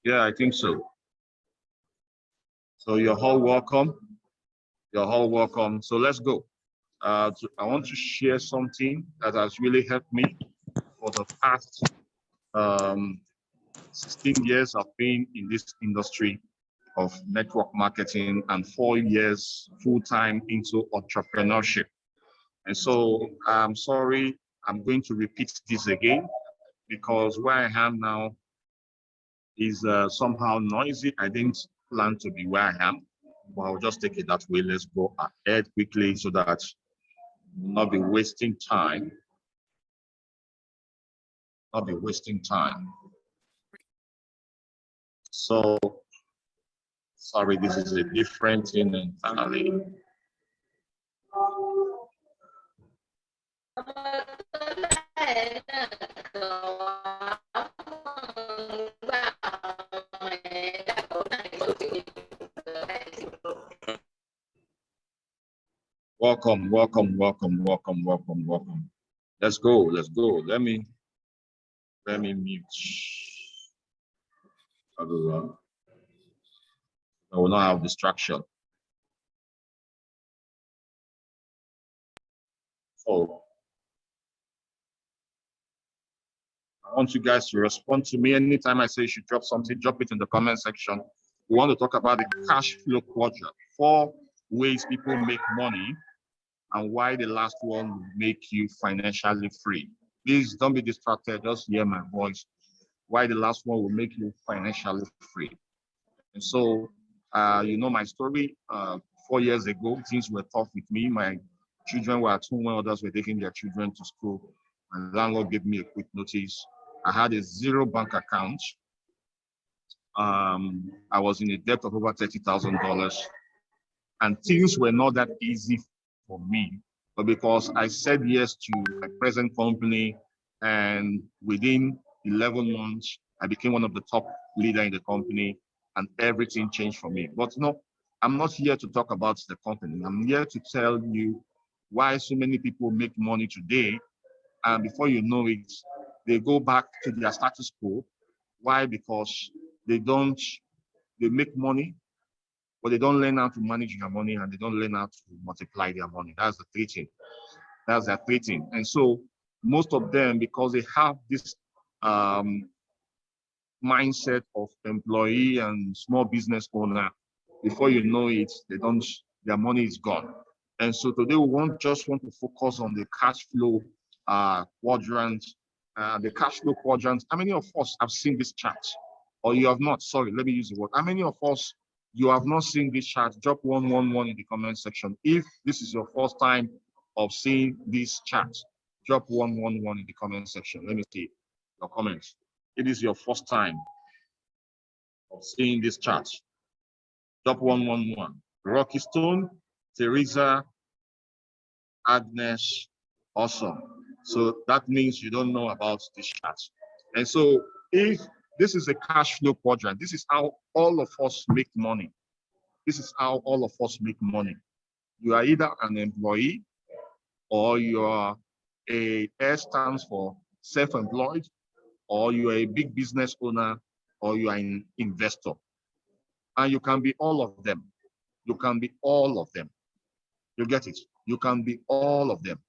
Yeah, I think so. So you're all welcome. You're all welcome. So let's go. I want to share something that has really helped me for the past 16 years I've been in this industry of network marketing and 4 years full-time into entrepreneurship. And so I'm sorry, I'm going to repeat this again because where I am now is somehow noisy. I didn't plan to be where I am, but I'll just take it that way. Let's go ahead quickly so that we'll not be wasting time. Not be wasting time. So, sorry, this is a different thing entirely. Welcome, welcome, welcome, welcome, welcome, welcome. Let's go, let's go. Let me mute everyone. I will not have distraction. So I want you guys to respond to me anytime I say you should drop something, drop it in the comment section. We want to talk about the cash flow quadrant, 4 ways people make money and why the last one will make you financially free. Please don't be distracted, just hear my voice. Why the last one will make you financially free. And so, you know my story. 4 years ago, things were tough with me. My children were at home when others were taking their children to school. My landlord gave me a quick notice. I had a 0 bank account. I was in a debt of over $30,000. And things were not that easy for me. But because I said yes to my present company, and within 11 months, I became one of the top leaders in the company, and everything changed for me. But no, I'm not here to talk about the company. I'm here to tell you why so many people make money today, and before you know it, they go back to their status quo. Why? Because they make money, but they don't learn how to manage their money, and they don't learn how to multiply their money. That's the 3 thing. That's their 3 thing. And so most of them, because they have this mindset of employee and small business owner, before you know it, their money is gone. And so today we just want to focus on the cash flow quadrant. The cash flow quadrant. How many of us have seen this chart? Or you have not? Sorry, let me use the word. How many of us you have not seen this chart? Drop 111 in the comment section. If this is your first time of seeing this chart, drop 111 in the comment section. Let me see your comments. It is your first time of seeing this chart. Drop 111. Rocky Stone, Teresa, Agnes, awesome. So that means you don't know about this chart. And so if this is a cash flow quadrant, this is how all of us make money. This is how all of us make money. You are either an employee, or you are S stands for self-employed, or you are a big business owner, or you are an investor. And you can be all of them. You can be all of them. You get it? You can be all of them.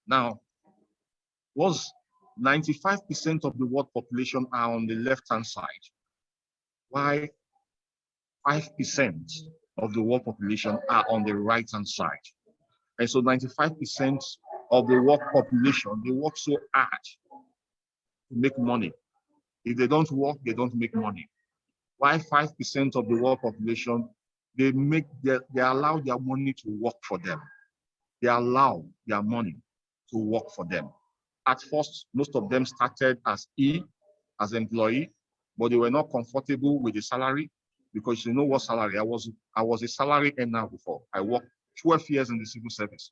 Now, was 95% of the world population are on the left-hand side. Why 5% of the world population are on the right-hand side? And so 95% of the world population, they work so hard to make money. If they don't work, they don't make money. Why 5% of the world population, they allow their money to work for them. They allow their money to work for them. At first, most of them started as employee, but they were not comfortable with the salary, because you know what salary? I was a salary earner before. I worked 12 years in the civil service.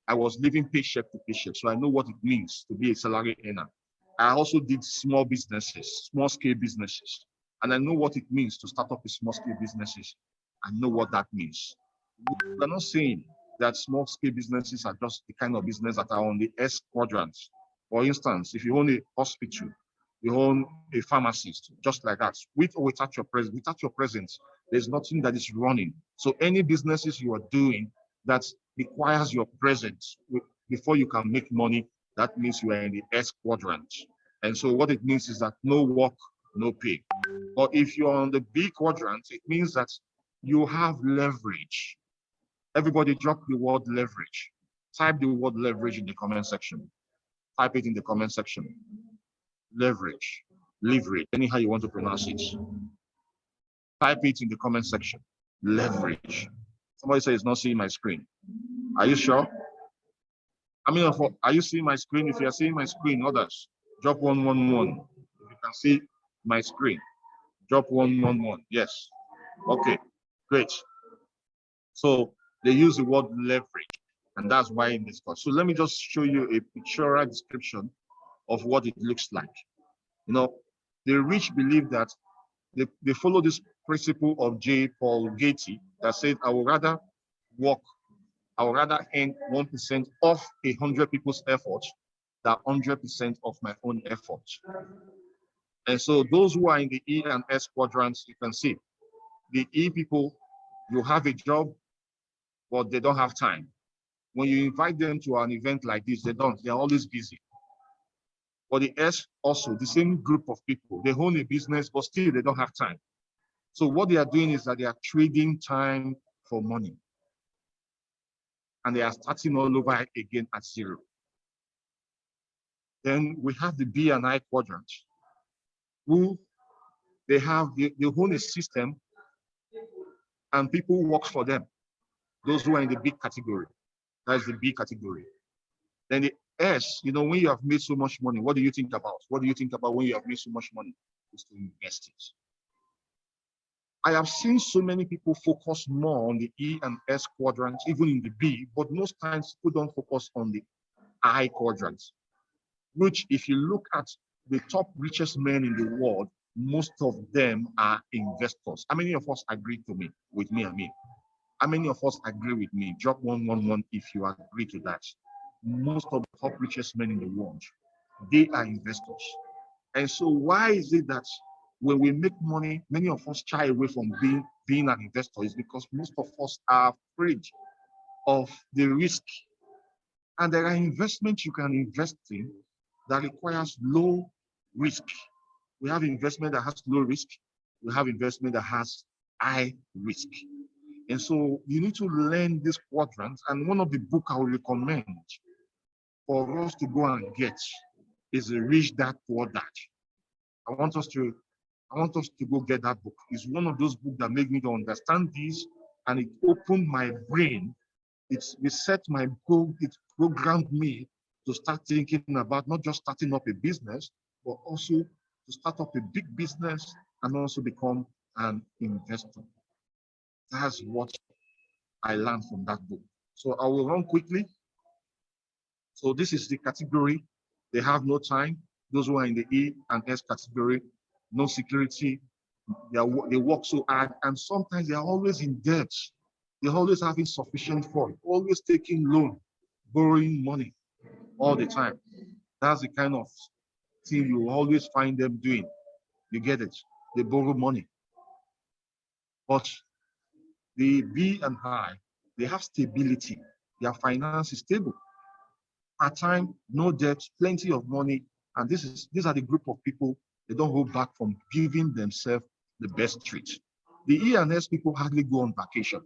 I was living paycheck to paycheck, so I know what it means to be a salary earner. I also did small businesses, small scale businesses. And I know what it means to start up a small scale businesses. I know what that means. We're not saying that small scale businesses are just the kind of business that are on the S quadrant. For instance, if you own a hospital, you own a pharmacist, just like that, with or without your presence, there's nothing that is running. So any businesses you are doing that requires your presence before you can make money, that means you are in the S quadrant. And so what it means is that no work, no pay. But if you're on the B quadrant, it means that you have leverage. Everybody drop the word leverage. Type the word leverage in the comment section. Type it in the comment section. Leverage, leverage, anyhow you want to pronounce it. Type it in the comment section. Leverage. Somebody says it's not seeing my screen. Are you sure? I mean, are you seeing my screen? If you are seeing my screen, others, drop 111. If you can see my screen, drop 111. Yes. Okay, great. So they use the word leverage, and that's why in this course. So let me just show you a pictorial description of what it looks like. You know, the rich believe that they follow this principle of J. Paul Getty that said, I would rather earn 1% of 100 people's effort than 100% of my own effort. And so those who are in the E and S quadrants, you can see the E people, you have a job, but they don't have time. When you invite them to an event like this, they're always busy. For the S also, the same group of people, they own a business, but still they don't have time. So what they are doing is that they are trading time for money. And they are starting all over again at zero. Then we have the B and I quadrant, who they own a system and people work for them. Those who are in the B category, that's the B category. Then the S, you know, when you have made so much money, what do you think about? What do you think about when you have made so much money? Is to invest it. I have seen so many people focus more on the E and S quadrants, even in the B, but most times people don't focus on the I quadrant, which if you look at the top richest men in the world, most of them are investors. How many of us agree with me? How many of us agree with me? Drop 111 if you agree to that. Most of the top richest men in the world, they are investors. And so why is it that when we make money, many of us shy away from being an investor? Is because most of us are afraid of the risk. And there are investments you can invest in that requires low risk. We have investment that has low risk. We have investment that has high risk. And so you need to learn this quadrant. And one of the books I would recommend for us to go and get is Rich Dad Poor Dad. I want us to go get that book. It's one of those books that made me to understand this, and it opened my brain. It reset my goal. It programmed me to start thinking about not just starting up a business, but also to start up a big business and also become an investor. That's what I learned from that book. So I will run quickly. So this is the category. They have no time. Those who are in the E and S category, no security. They work so hard, and sometimes they are always in debt. They're always having sufficient funds, always taking loan, borrowing money all the time. That's the kind of thing you always find them doing. You get it? They borrow money. But the B and I, they have stability. Their finance is stable. At time, no debt, plenty of money. And these are the group of people, they don't hold back from giving themselves the best treat. The E and S people hardly go on vacation.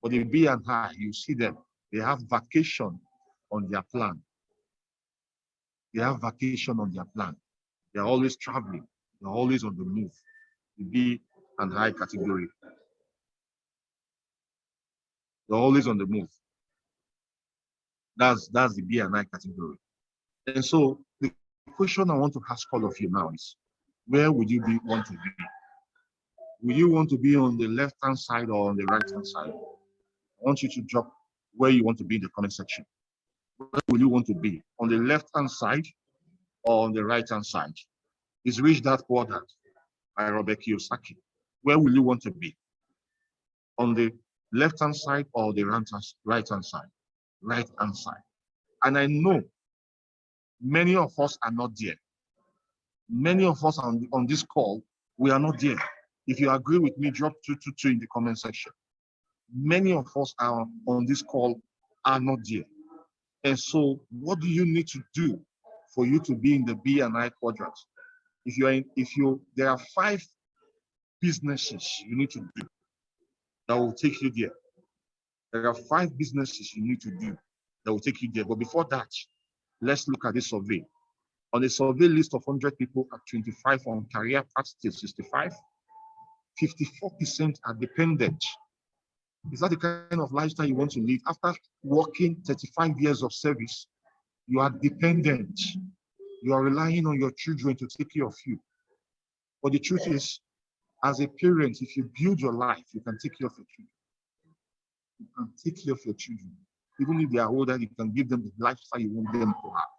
But the B and I, you see them, they have vacation on their plan. They have vacation on their plan. They're always traveling. They're always on the move. The B and I category. They're always on the move. That's the B and I category. And so the question I want to ask all of you now is, where would you want to be? Will you want to be on the left-hand side or on the right-hand side? I want you to drop where you want to be in the comment section. Where will you want to be? On the left-hand side or on the right-hand side? Is Rich Dad Poor Dad? by Robert Kiyosaki. Where will you want to be? On the left-hand side or the right-hand side? Right-hand side. And I know many of us are not there. Many of us on this call, we are not there. If you agree with me, drop 222 in the comment section. Many of us are on this call are not there. And so what do you need to do for you to be in the B and I quadrant? There are 5 businesses you need to do that will take you there. There are 5 businesses you need to do that will take you there. But before that, let's look at this survey. On a survey list of 100 people at 25 on career path till 65, 54% are dependent. Is that the kind of lifestyle you want to live? After working 35 years of service, you are dependent. You are relying on your children to take care of you. But the truth is, as a parent, if you build your life, you can take care of your children. You can take care of your children. Even if they are older, you can give them the lifestyle you want them to have.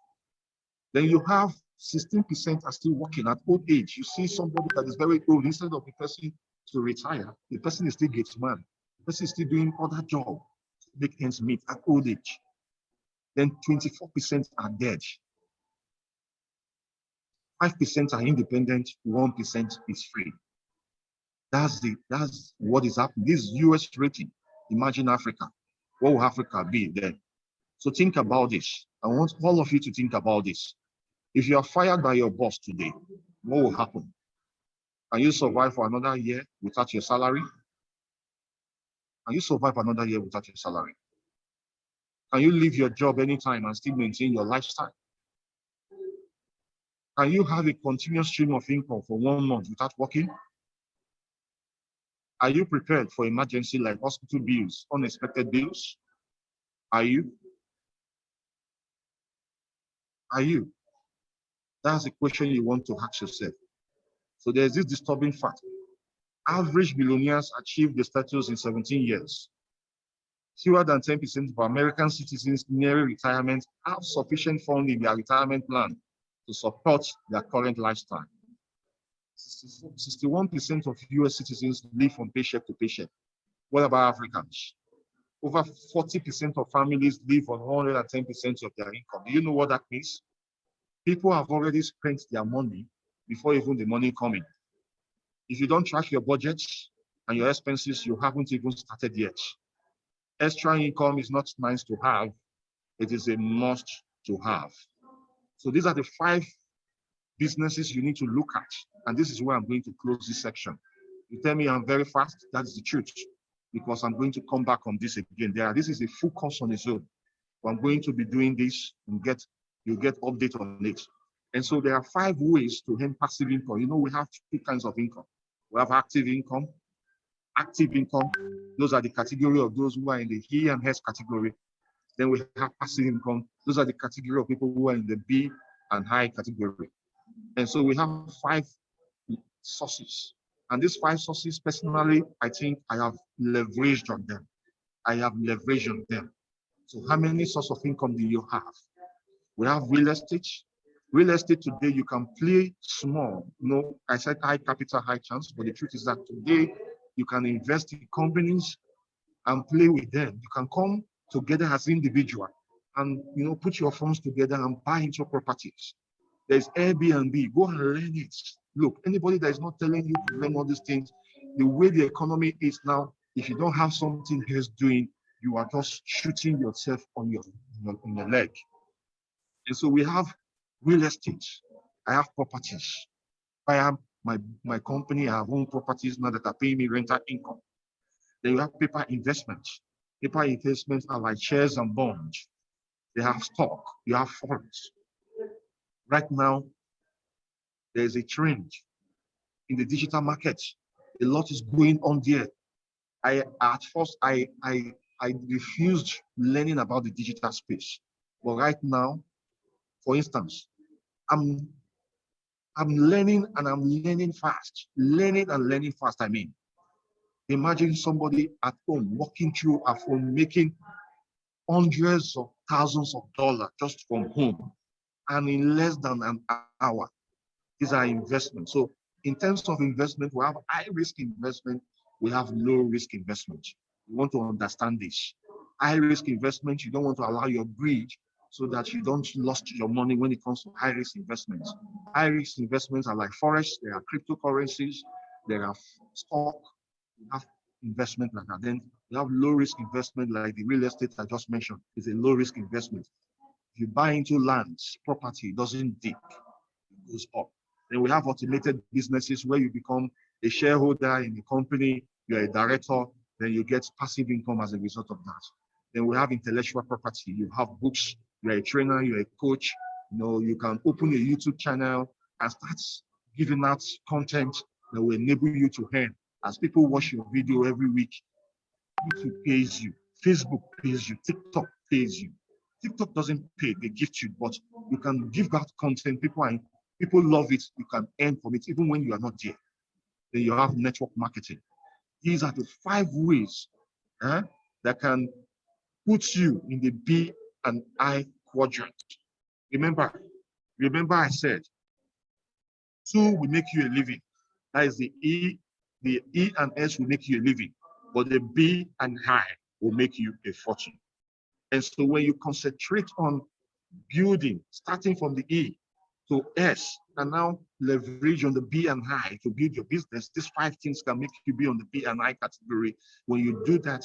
Then you have 16% are still working at old age. You see somebody that is very old, instead of the person to retire, the person is still gets man. The person is still doing other job to make ends meet at old age. Then 24% are dead. 5% are independent, 1% is free. That's what is happening. This US rating. Imagine Africa. What will Africa be then? So think about this. I want all of you to think about this. If you are fired by your boss today, what will happen? Can you survive for another year without your salary? Can you survive another year without your salary? Can you leave your job anytime and still maintain your lifestyle? Can you have a continuous stream of income for 1 month without working? Are you prepared for emergency like hospital bills, unexpected bills? Are you? Are you? That's the question you want to ask yourself. So there's this disturbing fact. Average billionaires achieve the status in 17 years. Fewer than 10% of American citizens nearing retirement have sufficient funds in their retirement plan to support their current lifestyle. 61% of US citizens live from paycheck to paycheck. What about Africans? Over 40% of families live on 110% of their income. Do you know what that means? People have already spent their money before even the money coming. If you don't track your budgets and your expenses, you haven't even started yet. Extra income is not nice to have. It is a must to have. So these are the 5 businesses you need to look at. And this is where I'm going to close this section. You tell me I'm very fast, that's the truth. Because I'm going to come back on this again. This is a full course on its own. I'm going to be doing this and you'll get update on it. And so there are 5 ways to earn passive income. You know, we have 2 kinds of income. We have active income. Active income, those are the category of those who are in the E and S category. Then we have passive income. Those are the category of people who are in the B and I category. And so we have 5 sources. And these 5 sources, personally, I think I have leveraged on them. I have leveraged on them. So how many sources of income do you have? We have real estate. Real estate today, you can play small. No, I said high capital, high chance, but the truth is that today you can invest in companies and play with them. You can come together as individual and put your funds together and buy into properties. There's Airbnb. Go and learn it. Look, anybody that is not telling you to learn all these things, the way the economy is now, if you don't have something else doing, you are just shooting yourself on your leg. And so we have real estate. I have properties. I have my company, I have own properties now that are paying me rental income. Then you have paper investments. Paper investments are like shares and bonds. They have stock. You have forex. Right now, there's a trend in the digital market. A lot is going on there. At first, I refused learning about the digital space. But right now, for instance, I'm learning and I'm learning fast. Learning and learning fast, I mean. Imagine somebody at home walking through a phone, making hundreds of thousands of dollars just from home and in less than an hour. These are investments. So In terms of investment, we have high risk investment, we have low risk investment. You want to understand this. High risk investment, you don't want to allow your greed so that you don't lose your money when it comes to high risk investments. High risk investments are like forex, there are cryptocurrencies, there are stock, you have investment like that. Then you have low risk investment like the real estate I just mentioned is a low risk investment. If you buy into lands, property, it doesn't dip, it goes up. Then we have automated businesses where you become a shareholder in the company, you're a director, then you get passive income as a result of that. Then we have intellectual property. You have books, you're a trainer, you're a coach, you can open a YouTube channel and start giving out content that will enable you to earn. As people watch your video every week, YouTube pays you, Facebook pays you, TikTok pays you. TikTok doesn't pay, they gift you, but you can give out content, people love it, you can earn from it even when you are not there. Then you have network marketing. These are the 5 ways that can put you in the B and I quadrant. Remember I said 2 will make you a living. That is the E and S will make you a living, but the B and I will make you a fortune. And so when you concentrate on building, starting from the E to S, and now leverage on the B and I to build your business, these 5 things can make you be on the B and I category. When you do that,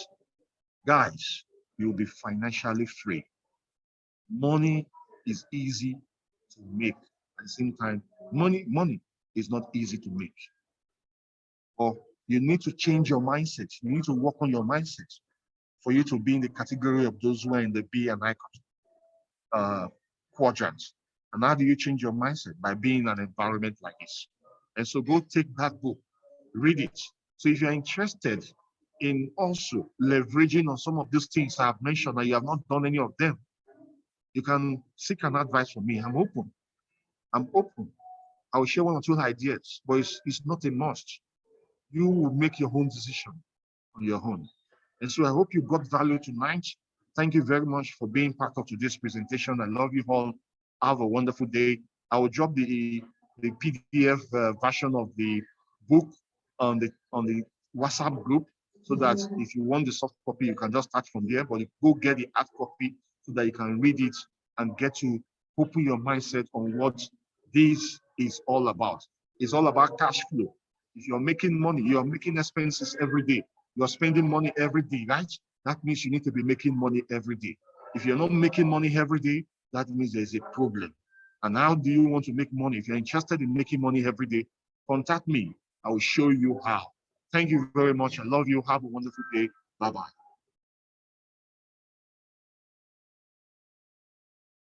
guys, you'll be financially free. Money is easy to make. At the same time, money is not easy to make. Or you need to change your mindset. You need to work on your mindset for you to be in the category of those who are in the B and I quadrant. And how do you change your mindset? By being in an environment like this. And so go take that book, read it. So if you're interested in also leveraging on some of these things I've mentioned and you have not done any of them, you can seek an advice from me. I'm open. I will share 1 or 2 ideas, but it's not a must. You will make your own decision on your own. And so I hope you got value tonight. Thank you very much for being part of today's presentation. I love you all. Have a wonderful day. I will drop the PDF version of the book on the WhatsApp group, so that if you want the soft copy, you can just start from there, but you go get the hard copy so that you can read it and get to open your mindset on what this is all about. It's all about cash flow. If you're making money, you're making expenses every day. You're spending money every day, right? That means you need to be making money every day. If you're not making money every day, that means there's a problem. And how do you want to make money? If you're interested in making money every day, contact me. I will show you how. Thank you very much. I love you. Have a wonderful day. Bye-bye.